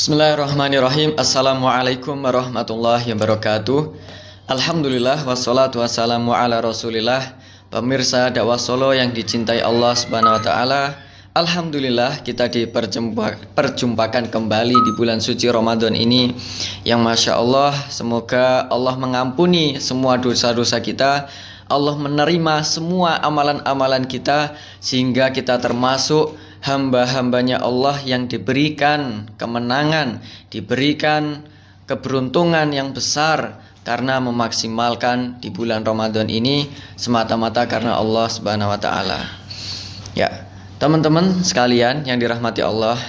Bismillahirrahmanirrahim. Assalamualaikum warahmatullahi wabarakatuh. Alhamdulillah wassalatu wassalamu ala rasulillah. Pemirsa dakwah Solo yang dicintai Allah subhanahu wa ta'ala, alhamdulillah kita diperjumpakan kembali di bulan suci Ramadan ini, yang Masya Allah, semoga Allah mengampuni semua dosa-dosa kita, Allah menerima semua amalan-amalan kita, sehingga kita termasuk hamba-hambanya Allah yang diberikan kemenangan, diberikan keberuntungan yang besar karena memaksimalkan di bulan Ramadan ini semata-mata karena Allah Subhanahu wa taala. Ya, teman-teman sekalian yang dirahmati Allah,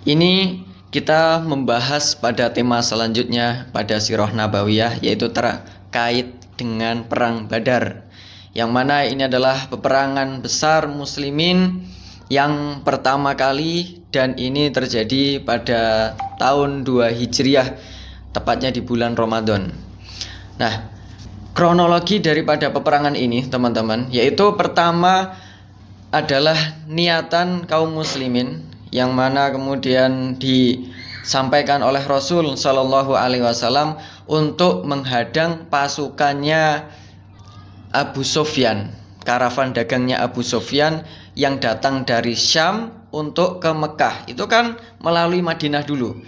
ini kita membahas pada tema selanjutnya pada Sirah Nabawiyah, yaitu terkait dengan perang Badar, yang mana ini adalah peperangan besar muslimin yang pertama kali, dan ini terjadi pada tahun 2 Hijriah, tepatnya di bulan Ramadan. Nah, kronologi daripada peperangan ini teman-teman, yaitu pertama adalah niatan kaum muslimin, yang mana kemudian disampaikan oleh Rasul Shallallahu Alaihi Wasallam untuk menghadang pasukannya Abu Sufyan, karavan dagangnya Abu Sufyan yang datang dari Syam untuk ke Mekah. Itu kan melalui Madinah dulu.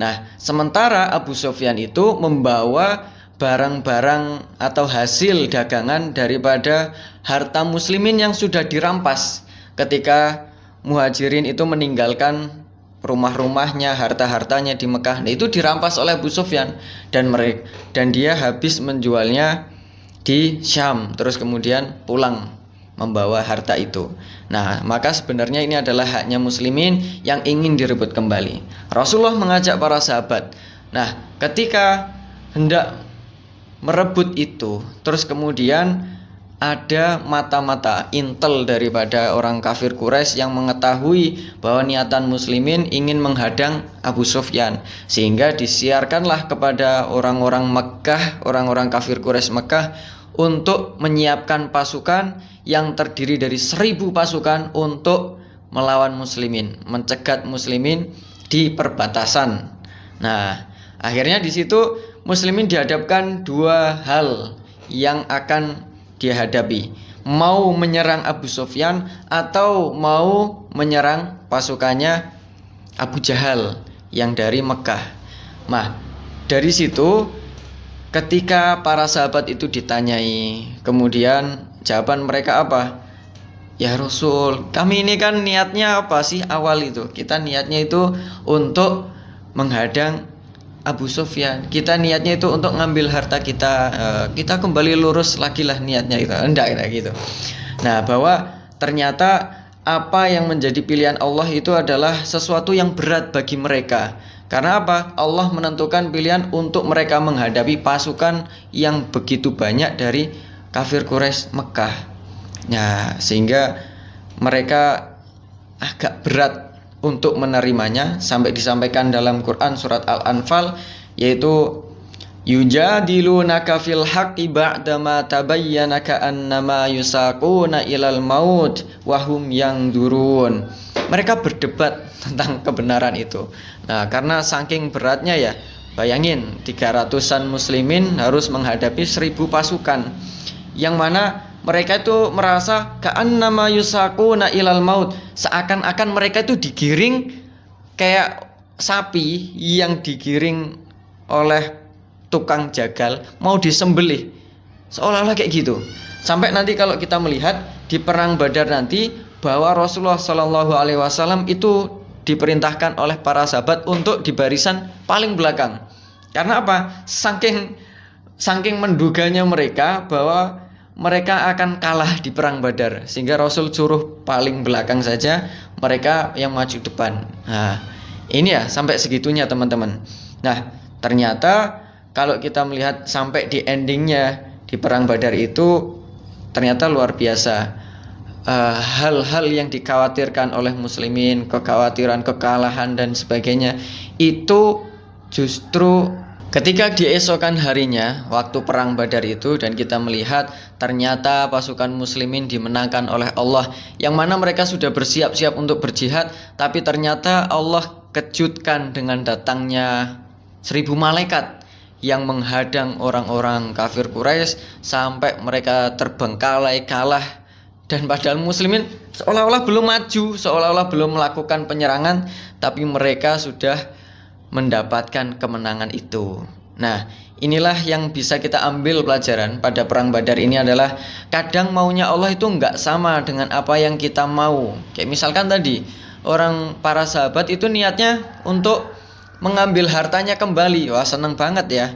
Nah, sementara Abu Sufyan itu membawa barang-barang atau hasil dagangan daripada harta muslimin yang sudah dirampas ketika Muhajirin itu meninggalkan rumah-rumahnya, harta-hartanya di Mekah. Nah, itu dirampas oleh Abu Sufyan, dan dia habis menjualnya di Syam, terus kemudian pulang membawa harta itu. Nah, maka sebenarnya ini adalah haknya muslimin yang ingin direbut kembali. Rasulullah mengajak para sahabat. Nah, ketika hendak merebut itu, terus kemudian ada mata-mata intel daripada orang kafir Quraisy yang mengetahui bahwa niatan muslimin ingin menghadang Abu Sufyan, sehingga disiarkanlah kepada orang-orang Mekah, orang-orang kafir Quraisy Mekah, untuk menyiapkan pasukan yang terdiri dari 1000 pasukan untuk melawan muslimin, mencegat muslimin di perbatasan. Nah, akhirnya di situ muslimin dihadapkan dua hal yang akan dihadapi: mau menyerang Abu Sufyan atau mau menyerang pasukannya Abu Jahal yang dari Mekah. Nah, dari situ ketika para sahabat itu ditanyai, kemudian jawaban mereka apa? Ya Rasul, kami ini kan niatnya apa sih awal itu? Kita niatnya itu untuk menghadang Abu Sufyan. Kita niatnya itu untuk ngambil harta kita. Kita kembali lurus lagi lah niatnya itu. Enggak gitu. Nah, bahwa ternyata apa yang menjadi pilihan Allah itu adalah sesuatu yang berat bagi mereka. Karena apa? Allah menentukan pilihan untuk mereka menghadapi pasukan yang begitu banyak dari kafir Quraisy Mekah. Nah, sehingga mereka agak berat untuk menerimanya, sampai disampaikan dalam Quran surat Al-Anfal, yaitu yujadilunaka fil haqqi ba'dama tabayyana ka'annama yusaquna ilal maut wa hum yangdurun. Mereka berdebat tentang kebenaran itu. Nah, karena saking beratnya ya, bayangin 300-an muslimin harus menghadapi 1000 pasukan, yang mana mereka itu merasa ka'annama yusaquna ilal maut, seakan-akan mereka itu digiring kayak sapi yang digiring oleh tukang jagal mau disembelih, seolah-olah kayak gitu. Sampai nanti kalau kita melihat di perang Badar nanti, bahwa Rasulullah Shallallahu Alaihi Wasallam itu diperintahkan oleh para sahabat untuk di barisan paling belakang. Karena apa? Saking menduganya mereka bahwa mereka akan kalah di perang Badar, sehingga Rasul suruh paling belakang saja, mereka yang maju depan. Nah, ini ya sampai segitunya teman-teman. Nah, ternyata kalau kita melihat sampai di endingnya di perang Badar itu, ternyata luar biasa. Hal-hal yang dikhawatirkan oleh muslimin, kekhawatiran kekalahan dan sebagainya, itu justru ketika diesokan harinya waktu perang Badar itu, dan kita melihat ternyata pasukan muslimin dimenangkan oleh Allah, yang mana mereka sudah bersiap-siap untuk berjihad, tapi ternyata Allah kejutkan dengan datangnya 1000 malaikat yang menghadang orang-orang kafir Quraisy sampai mereka terbengkalai kalah, dan padahal muslimin seolah-olah belum maju, seolah-olah belum melakukan penyerangan, tapi mereka sudah mendapatkan kemenangan itu. Nah, inilah yang bisa kita ambil pelajaran pada perang Badar ini adalah kadang maunya Allah itu nggak sama dengan apa yang kita mau. Kayak misalkan tadi para sahabat itu niatnya untuk mengambil hartanya kembali. Wah, seneng banget ya.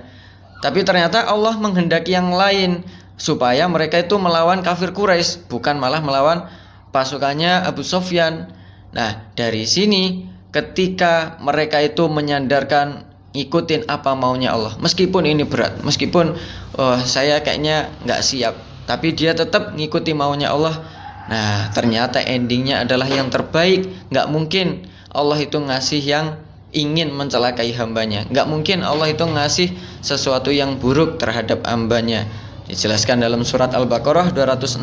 Tapi ternyata Allah menghendaki yang lain, supaya mereka itu melawan kafir Quraisy, bukan malah melawan pasukannya Abu Sufyan. Nah, dari sini ketika mereka itu menyandarkan ikutin apa maunya Allah, meskipun ini berat, meskipun saya kayaknya nggak siap, tapi dia tetap ngikuti maunya Allah. Nah, ternyata endingnya adalah yang terbaik. Nggak mungkin Allah itu ngasih yang ingin mencelakai hambanya. Nggak mungkin Allah itu ngasih sesuatu yang buruk terhadap hambanya. Dijelaskan dalam surat Al-Baqarah 216,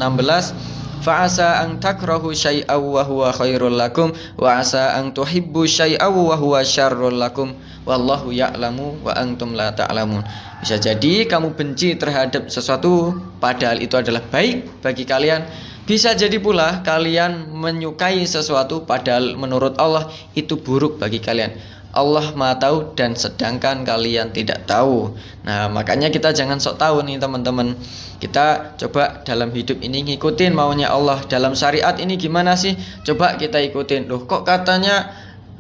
fa'asa an takrahu syai'aw wa huwa khairul lakum wa asa an tuhibbu syai'aw wa huwa syarrul lakum wallahu ya'lamu wa antum la ta'lamun. Bisa jadi kamu benci terhadap sesuatu padahal itu adalah baik bagi kalian. Bisa jadi pula kalian menyukai sesuatu padahal menurut Allah itu buruk bagi kalian. Allah Maha tahu dan sedangkan kalian tidak tahu. Nah, makanya kita jangan sok tahu nih teman-teman. Kita coba dalam hidup ini ngikutin maunya Allah. Dalam syariat ini gimana sih? Coba kita ikutin. Loh, kok katanya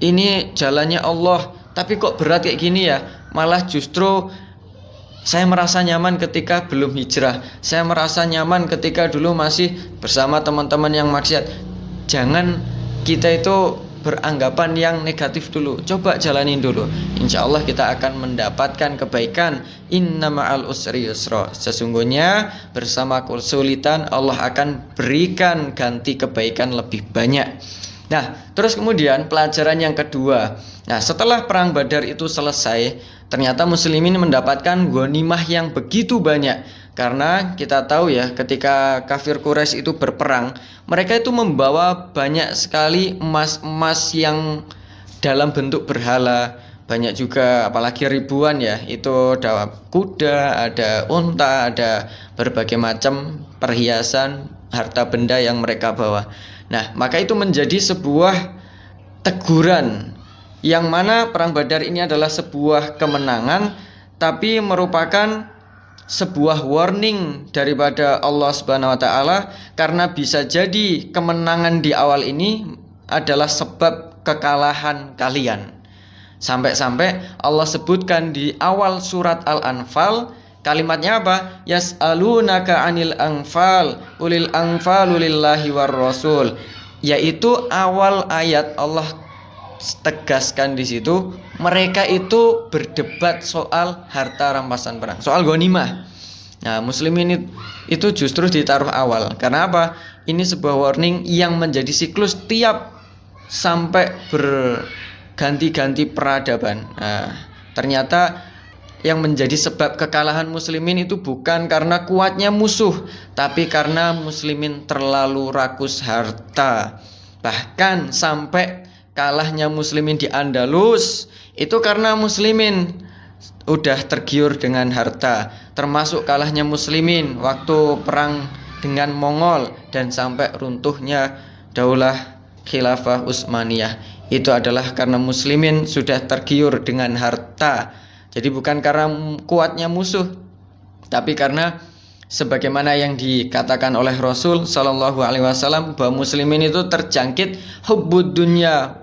ini jalannya Allah, tapi kok berat kayak gini ya? Malah justru saya merasa nyaman ketika belum hijrah. Saya merasa nyaman ketika dulu masih bersama teman-teman yang maksiat. Jangan kita itu beranggapan yang negatif dulu. Coba jalanin dulu. Insya Allah kita akan mendapatkan kebaikan. Inna ma'al usri yusra. Sesungguhnya bersama kesulitan Allah akan berikan ganti kebaikan lebih banyak. Nah, terus kemudian pelajaran yang kedua. Nah, setelah perang Badar itu selesai, ternyata muslimin mendapatkan ghanimah yang begitu banyak. Karena kita tahu ya, ketika kafir Quraisy itu berperang, mereka itu membawa banyak sekali emas-emas yang dalam bentuk berhala. Banyak juga, apalagi ribuan ya. Itu ada kuda, ada unta, ada berbagai macam perhiasan, harta benda yang mereka bawa. Nah, maka itu menjadi sebuah teguran, yang mana perang Badar ini adalah sebuah kemenangan, tapi merupakan sebuah warning daripada Allah Subhanahu wa taala, karena bisa jadi kemenangan di awal ini adalah sebab kekalahan kalian. Sampai-sampai Allah sebutkan di awal surat Al-Anfal, kalimatnya apa? Yas'alunaka 'anil anfal, ulil anfalu lillahi war rasul. Yaitu awal ayat Allah tegaskan di situ, mereka itu berdebat soal harta rampasan perang, soal ghanimah. Nah, muslimin itu justru ditaruh awal. Karena apa? Ini sebuah warning yang menjadi siklus tiap sampai berganti-ganti peradaban. Nah, ternyata yang menjadi sebab kekalahan muslimin itu bukan karena kuatnya musuh, tapi karena muslimin terlalu rakus harta. Bahkan sampai kalahnya muslimin di Andalus itu karena muslimin udah tergiur dengan harta. Termasuk kalahnya muslimin waktu perang dengan Mongol dan sampai runtuhnya daulah khilafah Utsmaniyah. Itu adalah karena muslimin sudah tergiur dengan harta. Jadi bukan karena kuatnya musuh, tapi karena sebagaimana yang dikatakan oleh Rasul Shallallahu Alaihi Wasallam bahwa muslimin itu terjangkit hubbud dunya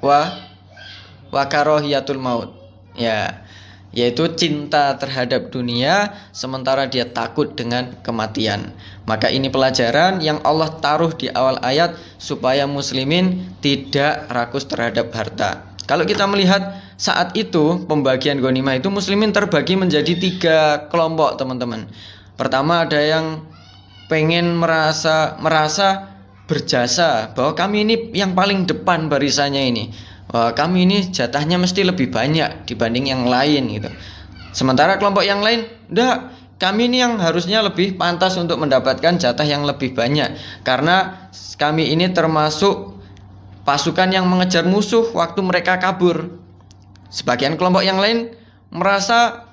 wa karahiyatul maut, ya, yaitu cinta terhadap dunia sementara dia takut dengan kematian. Maka ini pelajaran yang Allah taruh di awal ayat supaya muslimin tidak rakus terhadap harta. Kalau kita melihat saat itu pembagian ghanimah itu muslimin terbagi menjadi 3 kelompok, teman-teman. Pertama, ada yang pengen merasa berjasa bahwa kami ini yang paling depan barisannya ini. Wah, kami ini jatahnya mesti lebih banyak dibanding yang lain gitu. Sementara kelompok yang lain, enggak, kami ini yang harusnya lebih pantas untuk mendapatkan jatah yang lebih banyak karena kami ini termasuk pasukan yang mengejar musuh waktu mereka kabur. Sebagian kelompok yang lain merasa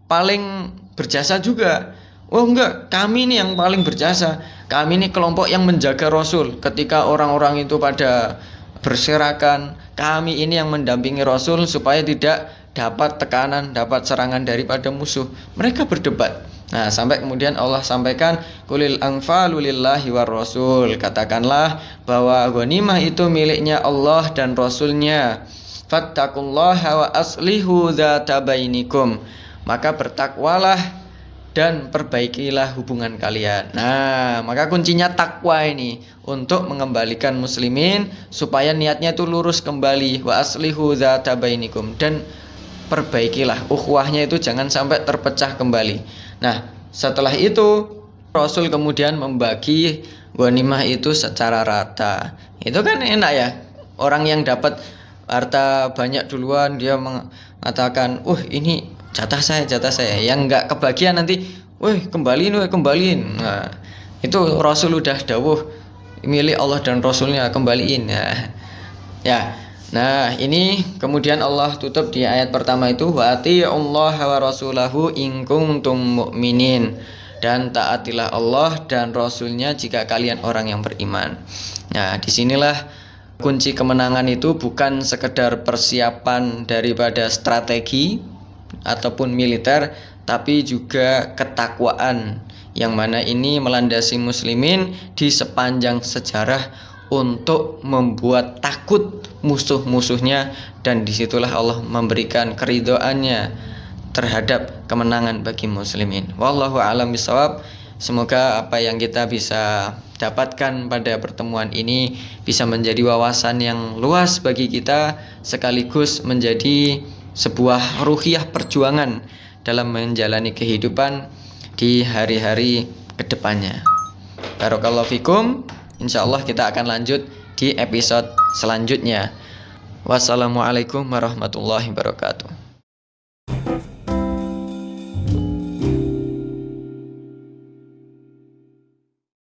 paling berjasa juga. Oh enggak, kami ini yang paling berjasa. Kami ini kelompok yang menjaga Rasul ketika orang-orang itu pada berserakan. Kami ini yang mendampingi Rasul supaya tidak dapat tekanan, dapat serangan daripada musuh. Mereka berdebat. Nah, sampai kemudian Allah sampaikan, qulil anfalu lillahi war rasul. Katakanlah bahwa ghanimah itu miliknya Allah dan Rasulnya. Fattaqullaha wa aslihu dzata bainikum. Maka bertakwalah dan perbaikilah hubungan kalian. Nah, maka kuncinya takwa ini untuk mengembalikan muslimin supaya niatnya itu lurus kembali. Wa aslihu dzata bainikum, dan perbaikilah ukhuwahnya itu jangan sampai terpecah kembali. Nah, setelah itu Rasul kemudian membagi ghanimah itu secara rata. Itu kan enak ya. Orang yang dapat harta banyak duluan dia mengatakan, ini jatah saya. Yang enggak kebagian nanti, kembaliin. Nah, itu Rasul udah dawuh milik Allah dan Rasulnya, kembaliin. Nah, ini kemudian Allah tutup di ayat pertama itu, wa atiullaha wa rasulahu in kuntum mu'minin, dan taatilah Allah dan Rasulnya jika kalian orang yang beriman. Nah, disinilah kunci kemenangan itu bukan sekedar persiapan daripada strategi ataupun militer, tapi juga ketakwaan, yang mana ini melandasi muslimin di sepanjang sejarah untuk membuat takut musuh-musuhnya, dan disitulah Allah memberikan keridhoannya terhadap kemenangan bagi muslimin. Wallahu a'lam bishawab. Semoga apa yang kita bisa dapatkan pada pertemuan ini bisa menjadi wawasan yang luas bagi kita, sekaligus menjadi sebuah ruhiyah perjuangan dalam menjalani kehidupan di hari-hari kedepannya. Barakallahu fikum. Insyaallah kita akan lanjut di episode selanjutnya. Wassalamualaikum warahmatullahi wabarakatuh.